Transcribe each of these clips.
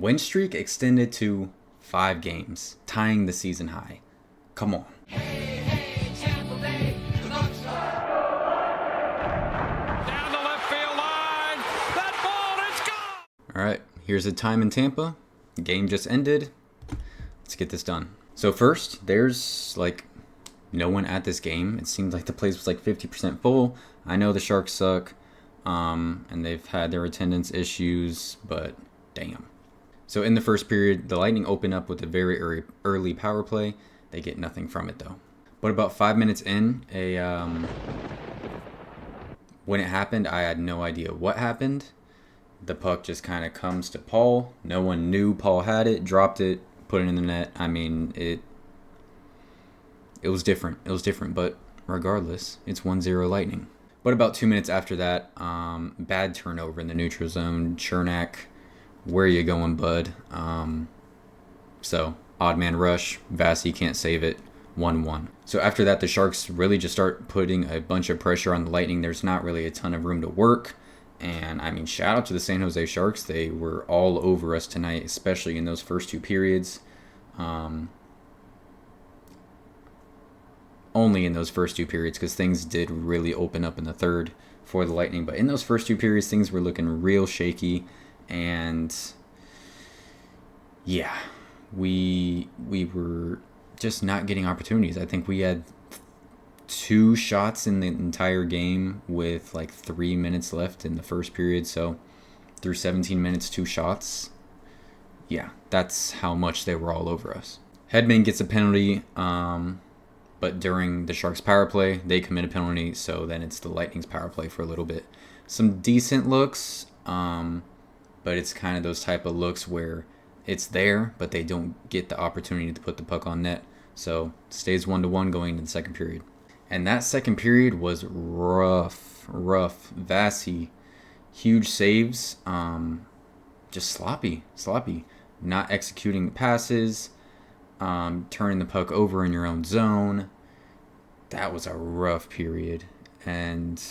Win streak extended to 5 games, tying the season high. Come on. Hey, hey, Tampa Bay, Bucks. Down the left field line. That ball is gone. All right, here's a time in Tampa. The game just ended. Let's get this done. So first, there's no one at this game. It seemed like the place was 50% full. I know the Sharks suck, and they've had their attendance issues, but damn. So in the first period, the Lightning open up with a very early power play. They get nothing from it though. But about 5 minutes in, when it happened, I had no idea what happened. The puck just kind of comes to Paul. No one knew Paul had it, dropped it, put it in the net. I mean, it was different. It was different, but regardless, it's 1-0 Lightning. But about 2 minutes after that, bad turnover in the neutral zone. Chernak, where you going, bud? So, odd man rush. Vasi can't save it. 1-1. So after that, the Sharks really just start putting a bunch of pressure on the Lightning. There's not really a ton of room to work. And, I mean, shout out to the San Jose Sharks. They were all over us tonight, especially in those first 2 periods. Only in those first 2 periods, because things did really open up in the third for the Lightning. But in those first 2 periods, things were looking real shaky. And, yeah, we were just not getting opportunities. I think we had 2 shots in the entire game with 3 minutes left in the first period. So through 17 minutes, 2 shots. Yeah, that's how much they were all over us. Hedman gets a penalty, but during the Sharks power play, they commit a penalty. So then it's the Lightning's power play for a little bit. Some decent looks, but it's kind of those type of looks where it's there, but they don't get the opportunity to put the puck on net. So stays 1-1 going into the second period. And that second period was rough. Vasi, huge saves, just sloppy. Not executing passes, turning the puck over in your own zone. That was a rough period. And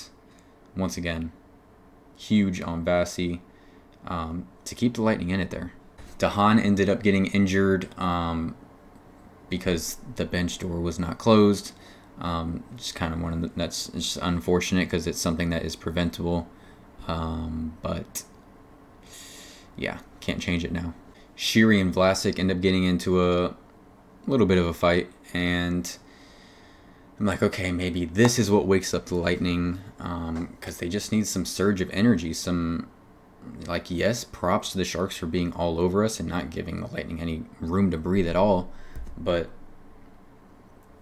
once again, huge on Vasi to keep the Lightning in it there. Dahan ended up getting injured because the bench door was not closed. Just kind of that's just unfortunate because it's something that is preventable. But yeah, can't change it now. Shiri and Vlasic end up getting into a little bit of a fight, and I'm like, okay, maybe this is what wakes up the Lightning, because they just need some surge of energy. Yes, props to the Sharks for being all over us and not giving the Lightning any room to breathe at all, but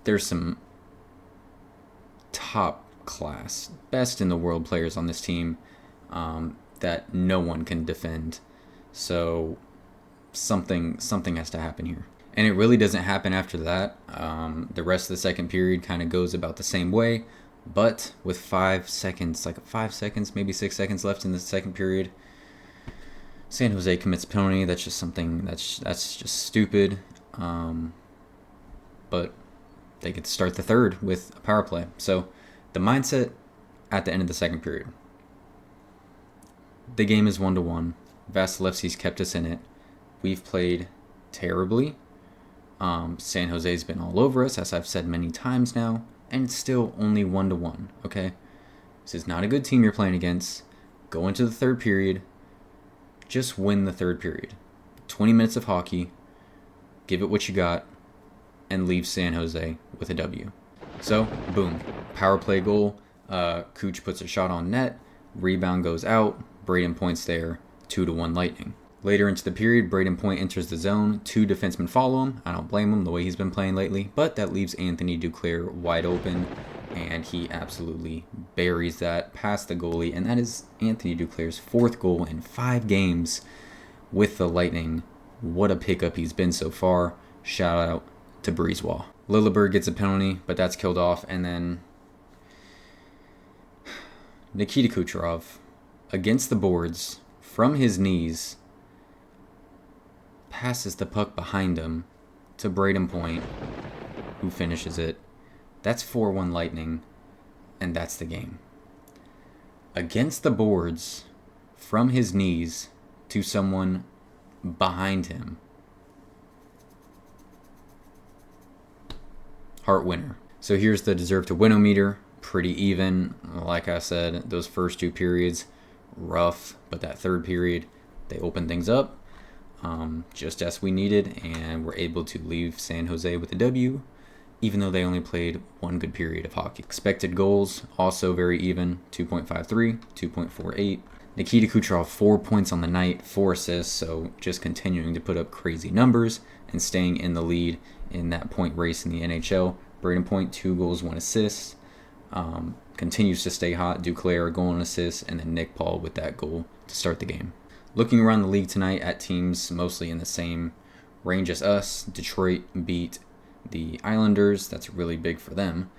there's some top class, best in the world players on this team that no one can defend. So something has to happen here. And it really doesn't happen after that. The rest of the second period kind of goes about the same way, but with 5 seconds, maybe 6 seconds left in the second period, San Jose commits a penalty. That's just something that's just stupid. But they get to start the third with a power play. So the mindset at the end of the second period. The game is 1-1. Vasilevsky's kept us in it. We've played terribly. San Jose's been all over us, as I've said many times now, and it's still only 1-1, okay? This is not a good team you're playing against. Go into the third period. Just win the third period. 20 minutes of hockey. Give it what you got, and leave San Jose with a W. So, boom. Power play goal. Cooch puts a shot on net. Rebound goes out. Braden Point's there. 2-1 Lightning. Later into the period, Braden Point enters the zone. 2 defensemen follow him. I don't blame him the way he's been playing lately, but that leaves Anthony Duclair wide open, and he absolutely buries that past the goalie, and that is Anthony Duclair's 4th goal in 5 games with the Lightning. What a pickup he's been so far. Shout out to Breezewall. Lilleberg gets a penalty, but that's killed off, and then Nikita Kucherov, against the boards, from his knees, passes the puck behind him to Braden Point, who finishes it. That's 4-1 Lightning, and that's the game. Against the boards, from his knees to someone behind him. Hart winner. So here's the deserve to win-o-meter. Pretty even. Like I said, those first 2 periods, rough. But that third period, they opened things up just as we needed. And we're able to leave San Jose with a W, even though they only played 1 good period of hockey. Expected goals, also very even. 2.53, 2.48. Nikita Kucherov, 4 points on the night, 4 assists. So just continuing to put up crazy numbers and staying in the lead in that point race in the NHL. Braden Point, 2 goals, 1 assist. Continues to stay hot. Duclair, a goal and assist, and then Nick Paul with that goal to start the game. Looking around the league tonight at teams mostly in the same range as us. Detroit beat the Islanders. That's really big for them.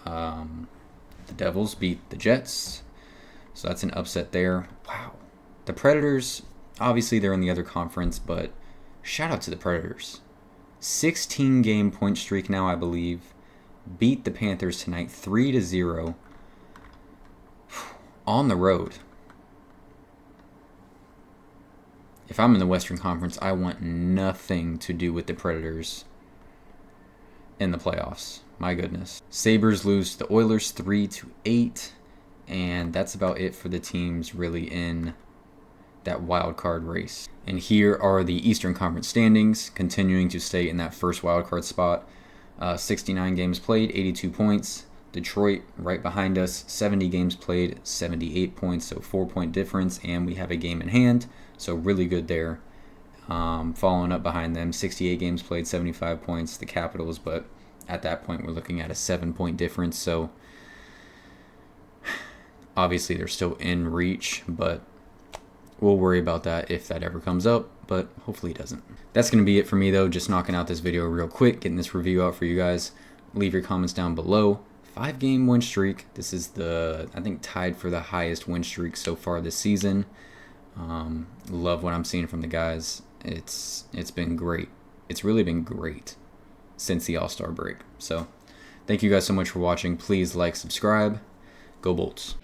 The Devils beat the Jets. So that's an upset there. Wow. The Predators, obviously they're in the other conference, but shout out to the Predators. 16-game point streak now, I believe. Beat the Panthers tonight 3-0 on the road. If I'm in the Western Conference, I want nothing to do with the Predators in the playoffs. My goodness. Sabres lose to the Oilers 3-8, and that's about it for the teams really in that wild card race. And here are the Eastern Conference standings, continuing to stay in that first wild card spot. 69 games played, 82 points. Detroit right behind us, 70 games played, 78 points, so 4-point difference, and we have a game in hand, so really good there. Following up behind them, 68 games played, 75 points, the Capitals, but at that point we're looking at a 7-point difference, so obviously they're still in reach, but we'll worry about that if that ever comes up, but hopefully it doesn't. That's going to be it for me, though. Just knocking out this video real quick, getting this review out for you guys. Leave your comments down below. 5-game win streak. This is I think, tied for the highest win streak so far this season. Love what I'm seeing from the guys. It's been great. It's really been great since the All-Star break. So, thank you guys so much for watching. Please like, subscribe. Go Bolts.